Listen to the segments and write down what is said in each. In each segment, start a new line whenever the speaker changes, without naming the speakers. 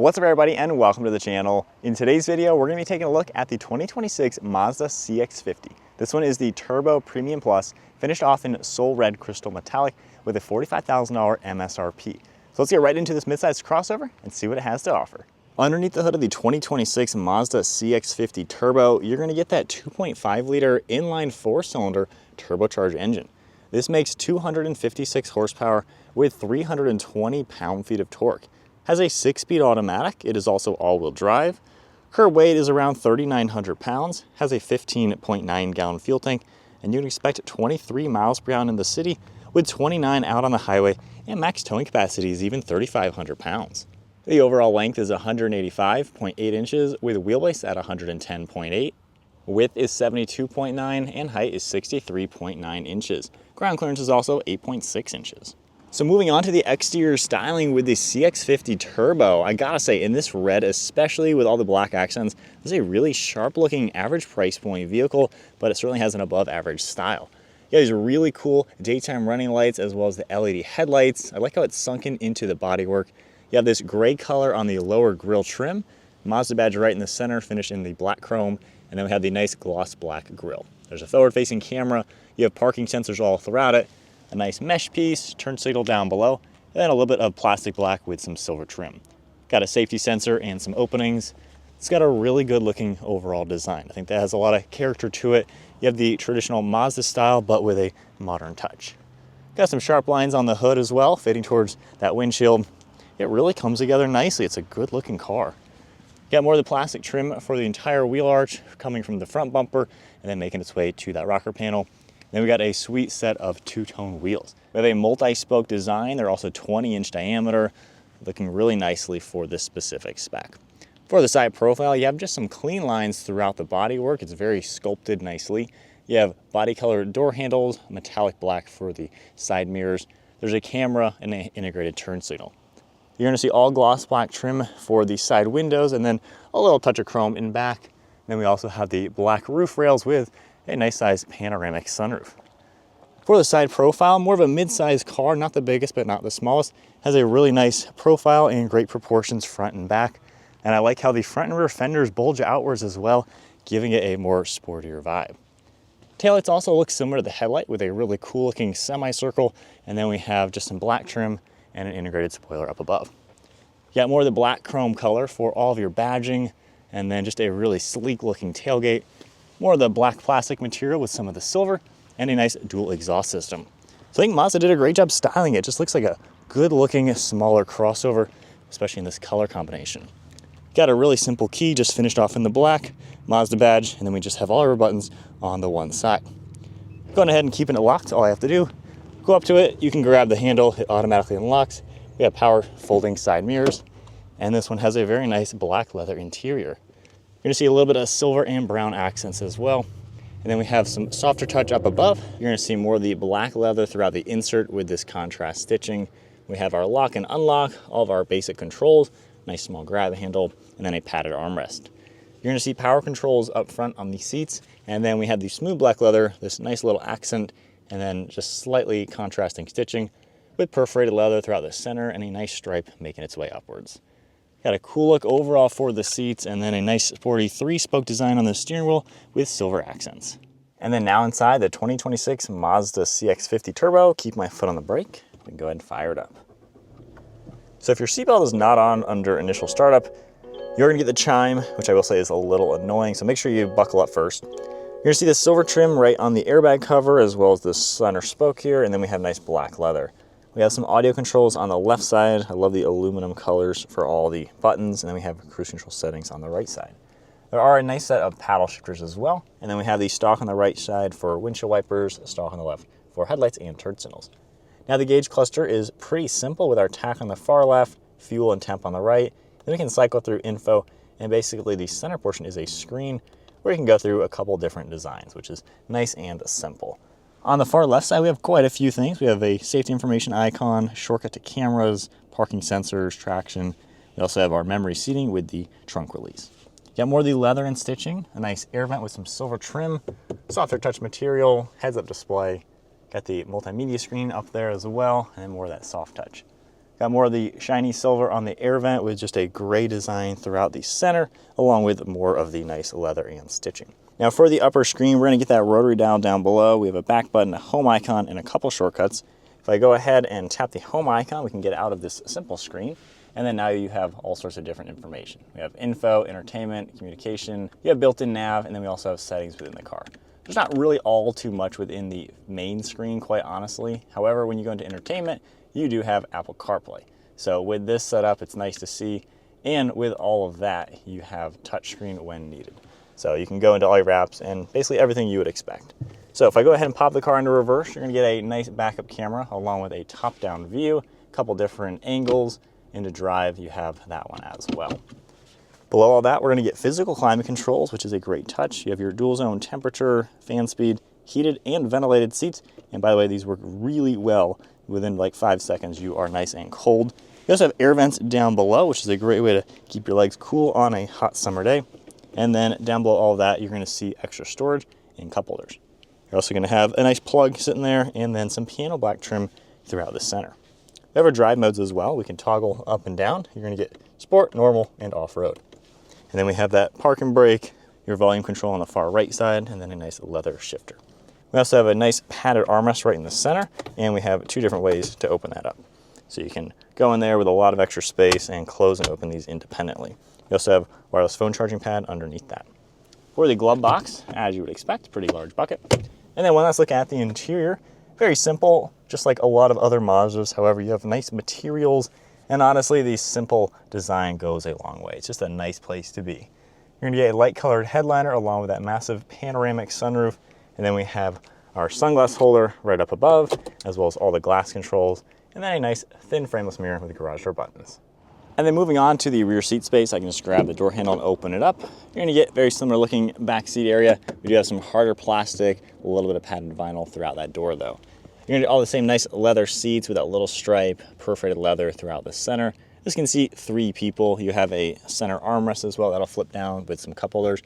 What's up everybody and welcome to the channel. In today's video, we're gonna be taking a look at the 2026 Mazda CX-50. This one is the Turbo Premium Plus, finished off in Soul Red Crystal Metallic with a $45,000 MSRP. So let's get right into this midsize crossover and see what it has to offer. Underneath the hood of the 2026 Mazda CX-50 Turbo, you're gonna get that 2.5 liter inline 4-cylinder turbocharged engine. This makes 256 horsepower with 320 pound-feet of torque. Has a 6-speed automatic. It is also all-wheel drive. Current weight is around 3,900 pounds. Has a 15.9 gallon fuel tank, and you can expect 23 miles per hour in the city with 29 out on the highway, and max towing capacity is even 3,500 pounds. The overall length is 185.8 inches with a wheelbase at 110.8. Width is 72.9 and height is 63.9 inches. Ground clearance is also 8.6 inches. So moving on to the exterior styling with the CX-50 Turbo, I gotta say, in this red, especially with all the black accents, this is a really sharp looking average price point vehicle, but it certainly has an above average style. Yeah, these are really cool daytime running lights as well as the LED headlights. I like how it's sunken into the bodywork. You have this gray color on the lower grille trim, Mazda badge right in the center, finished in the black chrome, and then we have the nice gloss black grille. There's a forward facing camera, you have parking sensors all throughout it, a nice mesh piece, turn signal down below, and then a little bit of plastic black with some silver trim. Got a safety sensor and some openings. It's got a really good looking overall design. I think that has a lot of character to it. You have the traditional Mazda style, but with a modern touch. Got some sharp lines on the hood as well, fading towards that windshield. It really comes together nicely. It's a good looking car. Got more of the plastic trim for the entire wheel arch coming from the front bumper and then making its way to that rocker panel. Then we got a sweet set of two-tone wheels. We have a multi-spoke design. They're also 20-inch diameter, looking really nicely for this specific spec. For the side profile, you have just some clean lines throughout the bodywork. It's very sculpted nicely. You have body color door handles, metallic black for the side mirrors. There's a camera and an integrated turn signal. You're gonna see all gloss black trim for the side windows and then a little touch of chrome in back. Then we also have the black roof rails with a nice size panoramic sunroof. For the side profile, more of a mid-sized car, not the biggest but not the smallest. Has a really nice profile and great proportions front and back. And I like how the front and rear fenders bulge outwards as well, giving it a more sportier vibe. Taillights also look similar to the headlight with a really cool looking semicircle, and then we have just some black trim and an integrated spoiler up above. You got more of the black chrome color for all of your badging, and then just a really sleek looking tailgate. More of the black plastic material with some of the silver, and a nice dual exhaust system. So I think Mazda did a great job styling it. It just looks like a good looking smaller crossover, especially in this color combination. Got a really simple key, just finished off in the black, Mazda badge, and then we just have all our buttons on the one side. Going ahead and keeping it locked, all I have to do, go up to it, you can grab the handle, it automatically unlocks. We have power folding side mirrors, and this one has a very nice black leather interior. You're gonna see a little bit of silver and brown accents as well. And then we have some softer touch up above. You're gonna see more of the black leather throughout the insert with this contrast stitching. We have our lock and unlock, all of our basic controls, nice small grab handle, and then a padded armrest. You're gonna see power controls up front on the seats, and then we have the smooth black leather, this nice little accent, and then just slightly contrasting stitching with perforated leather throughout the center and a nice stripe making its way upwards. Got a cool look overall for the seats, and then a nice sporty 3-spoke design on the steering wheel with silver accents. And then now inside the 2026 Mazda CX-50 Turbo, keep my foot on the brake, and go ahead and fire it up. So if your seatbelt is not on under initial startup, you're gonna get the chime, which I will say is a little annoying, so make sure you buckle up first. You're gonna see the silver trim right on the airbag cover, as well as the center spoke here, and then we have nice black leather. We have some audio controls on the left side. I love the aluminum colors for all the buttons, and then we have cruise control settings on the right side. There are a nice set of paddle shifters as well, and then we have the stalk on the right side for windshield wipers, a stalk on the left for headlights and turn signals. Now the gauge cluster is pretty simple with our tack on the far left, fuel and temp on the right. Then we can cycle through info, and basically the center portion is a screen where you can go through a couple different designs, which is nice and simple. On the far left side, we have quite a few things. We have a safety information icon, shortcut to cameras, parking sensors, traction. We also have our memory seating with the trunk release. You got more of the leather and stitching, a nice air vent with some silver trim, softer touch material, heads-up display. Got the multimedia screen up there as well, and then more of that soft touch. Got more of the shiny silver on the air vent with just a gray design throughout the center, along with more of the nice leather and stitching. Now for the upper screen, we're gonna get that rotary dial down below. We have a back button, a home icon, and a couple shortcuts. If I go ahead and tap the home icon, we can get out of this simple screen. And then now you have all sorts of different information. We have info, entertainment, communication, you have built-in nav, and then we also have settings within the car. There's not really all too much within the main screen, quite honestly. However, when you go into entertainment, you do have Apple CarPlay. So with this setup, it's nice to see. And with all of that, you have touchscreen when needed. So you can go into all your apps and basically everything you would expect. So if I go ahead and pop the car into reverse, you're gonna get a nice backup camera along with a top-down view, a couple different angles. Into drive, you have that one as well. Below all that, we're gonna get physical climate controls, which is a great touch. You have your dual zone temperature, fan speed, heated and ventilated seats. And by the way, these work really well. Within like 5 seconds, you are nice and cold. You also have air vents down below, which is a great way to keep your legs cool on a hot summer day. And then down below all of that, you're gonna see extra storage and cup holders. You're also gonna have a nice plug sitting there and then some piano black trim throughout the center. We have our drive modes as well. We can toggle up and down. You're gonna get sport, normal, and off-road. And then we have that park and brake, your volume control on the far right side, and then a nice leather shifter. We also have a nice padded armrest right in the center, and we have 2 different ways to open that up. So you can go in there with a lot of extra space and close and open these independently. You also have wireless phone charging pad underneath that. For the glove box, as you would expect, pretty large bucket. And then let's look at the interior. Very simple, just like a lot of other Mazdas. However, you have nice materials, and honestly, the simple design goes a long way. It's just a nice place to be. You're gonna get a light colored headliner along with that massive panoramic sunroof, and then we have our sunglass holder right up above, as well as all the glass controls, and then a nice thin frameless mirror with the garage door buttons. And then moving on to the rear seat space, I can just grab the door handle and open it up. You're gonna get very similar looking back seat area. We do have some harder plastic, a little bit of padded vinyl throughout that door though. You're gonna get all the same nice leather seats with that little stripe, perforated leather throughout the center. This can seat 3 people. You have a center armrest as well that'll flip down with some cup holders.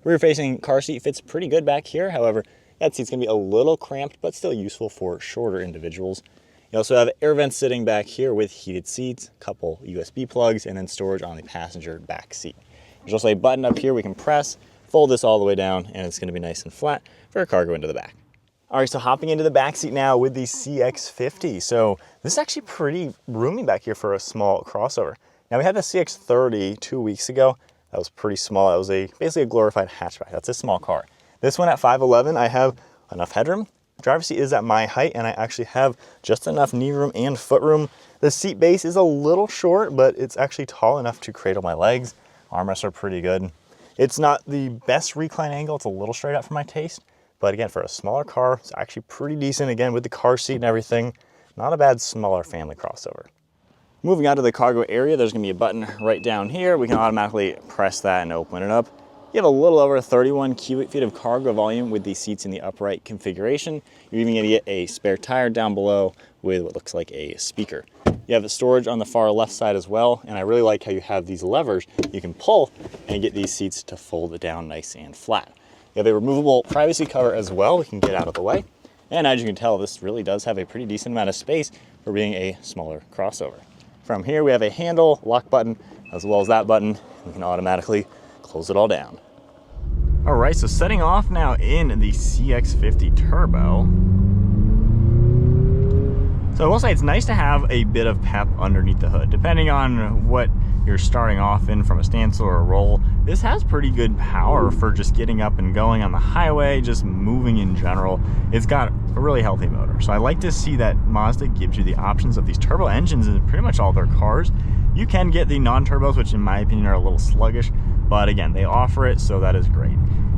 Rear facing car seat fits pretty good back here. However, that seat's gonna be a little cramped, but still useful for shorter individuals. You also have air vents sitting back here with heated seats, a couple USB plugs, and then storage on the passenger back seat. There's also a button up here we can press, fold this all the way down, and it's gonna be nice and flat for a cargo into the back. All right, so hopping into the back seat now with the CX-50. So this is actually pretty roomy back here for a small crossover. Now we had the CX-30 2 weeks ago. That was pretty small. That was basically a glorified hatchback. That's a small car. This one at 5'11", I have enough headroom. Driver's seat is at my height, and I actually have just enough knee room and foot room. The seat base is a little short, but it's actually tall enough to cradle my legs. Armrests are pretty good. It's not the best recline angle. It's a little straight up for my taste. But again, for a smaller car, it's actually pretty decent. Again, with the car seat and everything, not a bad smaller family crossover. Moving on to the cargo area, there's gonna be a button right down here. We can automatically press that and open it up. You have a little over 31 cubic feet of cargo volume with the seats in the upright configuration. You're even gonna get a spare tire down below with what looks like a speaker. You have the storage on the far left side as well, and I really like how you have these levers you can pull and get these seats to fold it down nice and flat. You have a removable privacy cover as well we can get out of the way. And as you can tell, this really does have a pretty decent amount of space for being a smaller crossover. From here, we have a handle, lock button, as well as that button. We can automatically close it all down. All right, so setting off now in the CX-50 Turbo. So I will say it's nice to have a bit of pep underneath the hood. Depending on what you're starting off in from a standstill or a roll, this has pretty good power for just getting up and going on the highway, just moving in general. It's got a really healthy motor. So I like to see that Mazda gives you the options of these turbo engines in pretty much all their cars. You can get the non-turbos, which in my opinion are a little sluggish, but again, they offer it, so that is great.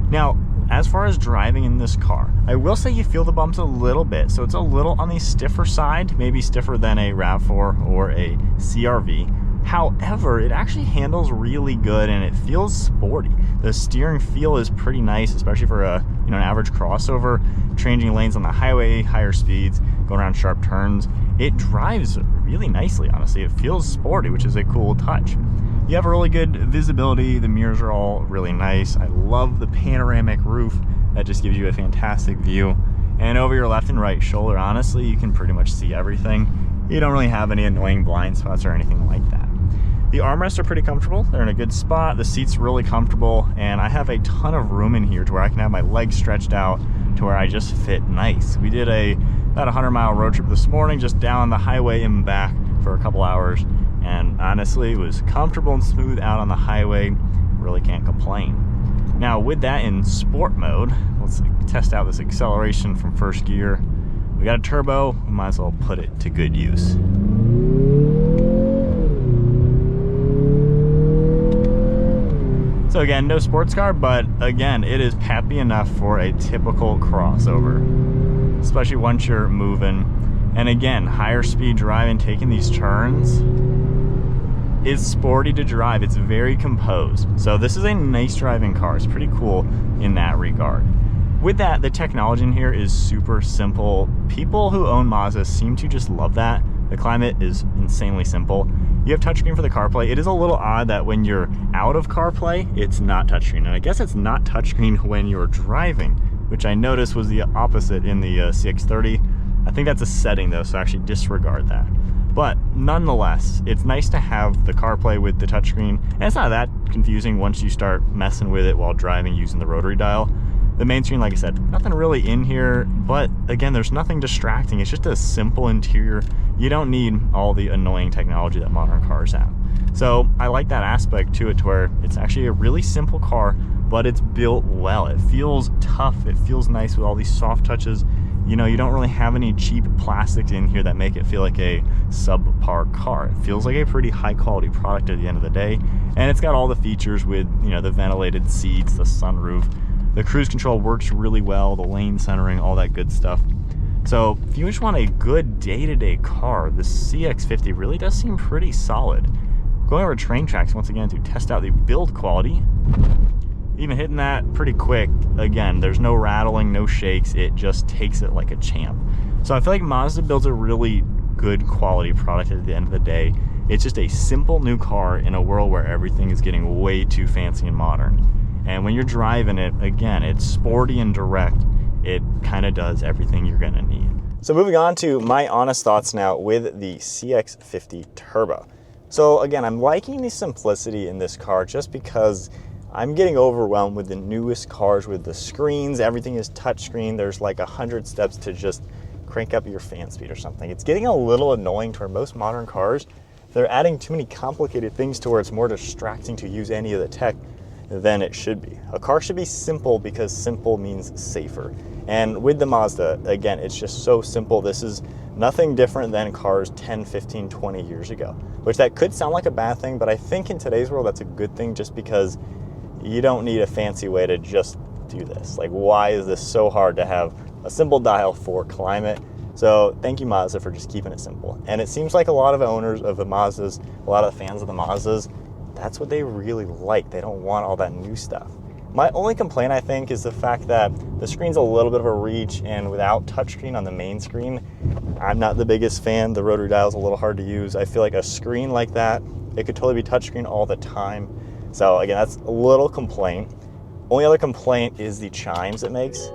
Now, as far as driving in this car, I will say you feel the bumps a little bit, so it's a little on the stiffer side, maybe stiffer than a RAV4 or a CR-V. However, it actually handles really good and it feels sporty. The steering feel is pretty nice, especially for an average crossover, changing lanes on the highway, higher speeds, going around sharp turns. It drives really nicely, honestly. It feels sporty, which is a cool touch. You have a really good visibility. The mirrors are all really nice. I love the panoramic roof. That just gives you a fantastic view. And over your left and right shoulder, honestly, you can pretty much see everything. you don't really have any annoying blind spots or anything like that. The armrests are pretty comfortable. They're in a good spot. The seat's really comfortable, and I have a ton of room in here to where I can have my legs stretched out to where I just fit nice. We did about a 100-mile road trip this morning, just down the highway and back for a couple hours, and honestly, it was comfortable and smooth out on the highway. Really can't complain. Now, with that in sport mode, let's test out this acceleration from first gear. We got a turbo, we might as well put it to good use. So again, no sports car, but again, it is peppy enough for a typical crossover, especially once you're moving. And again, higher speed driving, taking these turns, is sporty to drive. It's very composed. So this is a nice driving car. It's pretty cool in that regard. With that, the technology in here is super simple. People who own Mazda seem to just love that. The climate is insanely simple. You have touchscreen for the CarPlay. It is a little odd that when you're out of CarPlay, it's not touchscreen. And I guess it's not touchscreen when you're driving, which I noticed was the opposite in the CX-30. I think that's a setting though, so actually disregard that. But nonetheless, it's nice to have the CarPlay with the touchscreen, and it's not that confusing once you start messing with it while driving using the rotary dial. The main screen, like I said, nothing really in here, but again, there's nothing distracting. It's just a simple interior. You don't need all the annoying technology that modern cars have. So I like that aspect to it, to where it's actually a really simple car, but it's built well. It feels tough. It feels nice with all these soft touches. You know, you don't really have any cheap plastics in here that make it feel like a subpar car. It feels like a pretty high quality product at the end of the day. And it's got all the features with, you know, the ventilated seats, the sunroof. The cruise control works really well, the lane centering, all that good stuff. So if you just want a good day-to-day car, the CX-50 really does seem pretty solid. Going over train tracks once again to test out the build quality. Even hitting that pretty quick. Again, there's no rattling, no shakes. It just takes it like a champ. So I feel like Mazda builds a really good quality product at the end of the day. It's just a simple new car in a world where everything is getting way too fancy and modern. And when you're driving it, again, it's sporty and direct. It kind of does everything you're gonna need. So moving on to my honest thoughts now with the CX-50 Turbo. So again, I'm liking the simplicity in this car just because I'm getting overwhelmed with the newest cars with the screens. Everything is touchscreen. There's like 100 steps to just crank up your fan speed or something. It's getting a little annoying to where most modern cars, they're adding too many complicated things to where it's more distracting to use any of the tech than it should be. A car should be simple because simple means safer. And with the Mazda, again, it's just so simple. This is nothing different than cars 10, 15, 20 years ago, which that could sound like a bad thing, but I think in today's world, that's a good thing just because you don't need a fancy way to just do this. Like, why is this so hard to have a simple dial for climate? So thank you, Mazda, for just keeping it simple. And it seems like a lot of owners of the Mazdas, a lot of the fans of the Mazdas, that's what they really like. They don't want all that new stuff. My only complaint, I think, is the fact that the screen's a little bit of a reach, and without touchscreen on the main screen, I'm not the biggest fan. The rotary dial's a little hard to use. I feel like a screen like that, it could totally be touchscreen all the time. So again, that's a little complaint. Only other complaint is the chimes it makes.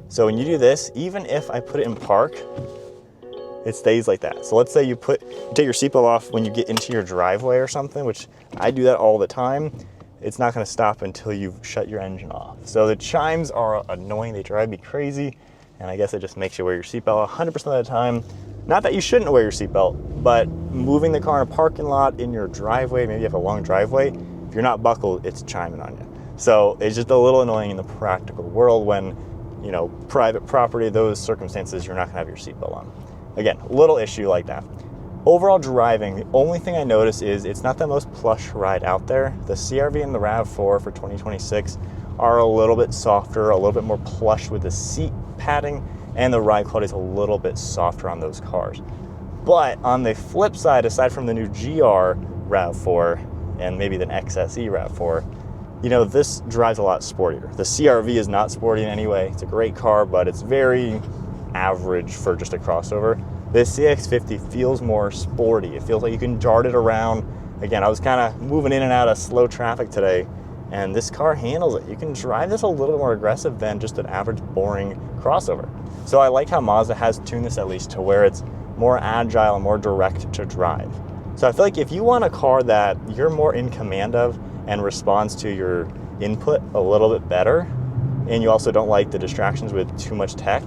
So when you do this, even if I put it in park, it stays like that. So let's say you take your seatbelt off when you get into your driveway or something, which I do that all the time. It's not gonna stop until you've shut your engine off. So the chimes are annoying, they drive me crazy, and I guess it just makes you wear your seatbelt 100% of the time. Not that you shouldn't wear your seatbelt, but moving the car in a parking lot, in your driveway, maybe you have a long driveway, if you're not buckled, it's chiming on you. So it's just a little annoying in the practical world when, you know, private property, those circumstances, you're not gonna have your seatbelt on. Again, a little issue like that. Overall driving, the only thing I notice is it's not the most plush ride out there. The CR-V and the RAV4 for 2026 are a little bit softer, a little bit more plush with the seat padding, and the ride quality is a little bit softer on those cars. But on the flip side, aside from the new GR RAV4 and maybe the XSE RAV4, you know, this drives a lot sportier. The CR-V is not sporty in any way. It's a great car, but it's very average for just a crossover. This CX-50 feels more sporty. It feels like you can dart it around. Again, I was kind of moving in and out of slow traffic today, and this car handles it. You can drive this a little bit more aggressive than just an average boring crossover. So I like how Mazda has tuned this at least to where it's more agile and more direct to drive. So I feel like if you want a car that you're more in command of and responds to your input a little bit better, and you also don't like the distractions with too much tech,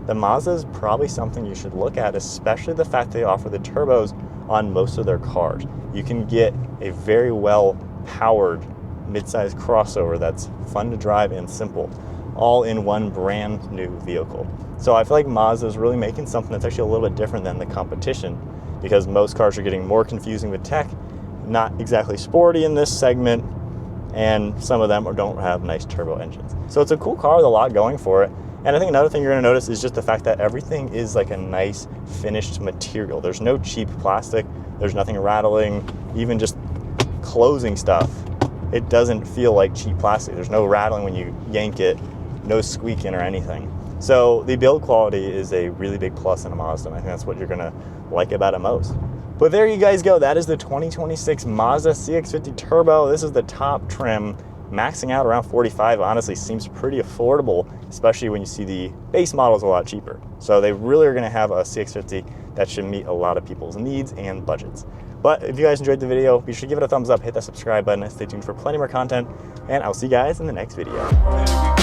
the Mazda is probably something you should look at, especially the fact they offer the turbos on most of their cars. You can get a very well powered mid-size crossover that's fun to drive and simple, all in one brand new vehicle. So I feel like Mazda is really making something that's actually a little bit different than the competition, because most cars are getting more confusing with tech, not exactly sporty in this segment, and some of them don't have nice turbo engines. So it's a cool car with a lot going for it. And I think another thing you're gonna notice is just the fact that everything is like a nice finished material. There's no cheap plastic, there's nothing rattling, even just closing stuff. It doesn't feel like cheap plastic. There's no rattling when you yank it, no squeaking or anything. So the build quality is a really big plus in a Mazda, and I think that's what you're gonna like about it most. But there you guys go. That is the 2026 Mazda CX-50 Turbo. This is the top trim, maxing out around 45. Honestly, seems pretty affordable, especially when you see the base model is a lot cheaper. So they really are gonna have a CX-50 that should meet a lot of people's needs and budgets. But if you guys enjoyed the video, be sure to give it a thumbs up, hit that subscribe button, and stay tuned for plenty more content, and I'll see you guys in the next video.